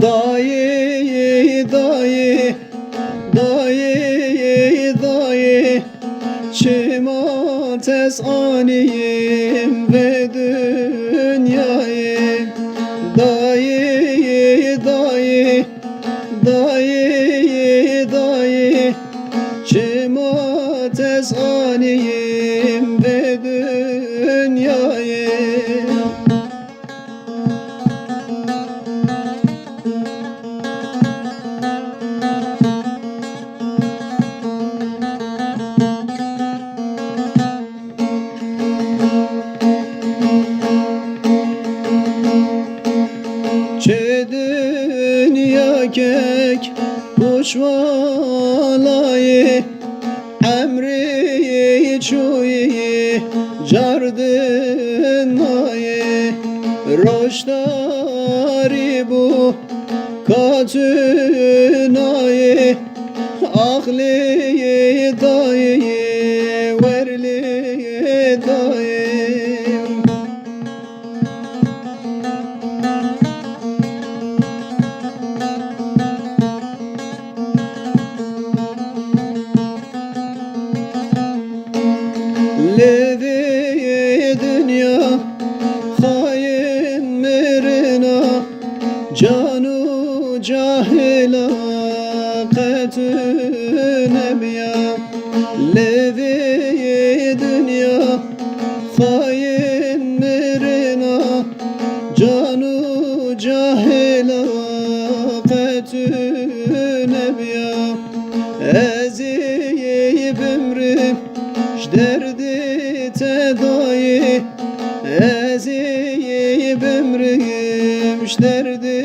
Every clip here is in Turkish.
Dayı, dayı, dayı, dayı, Çimates aniyim ve dünyayı. Dayı, dayı, dayı, dayı, Çimates aniyim ve dünyayı. Çe dünya kek uçvalayı, emri çuyi cardınayı, roştari bu katünayı, ahli dayı verli dayı. Levi dünya hain mirina, canu cahila ketünebiya. Levi dünya hain mirina, canu cahila ketünebiya. Eziyip ömrüm derdi tedayı, eziyip ömrüm derdi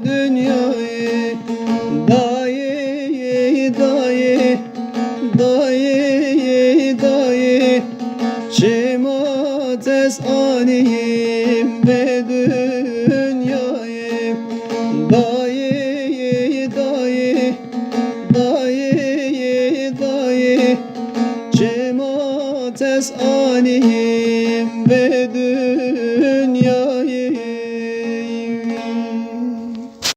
dünyayı. Dayı, dayı, dayı, dayı, Çimates aniyim ve dünyayı. Dayı, dayı, dayı, dayı, Çimates aniyim ve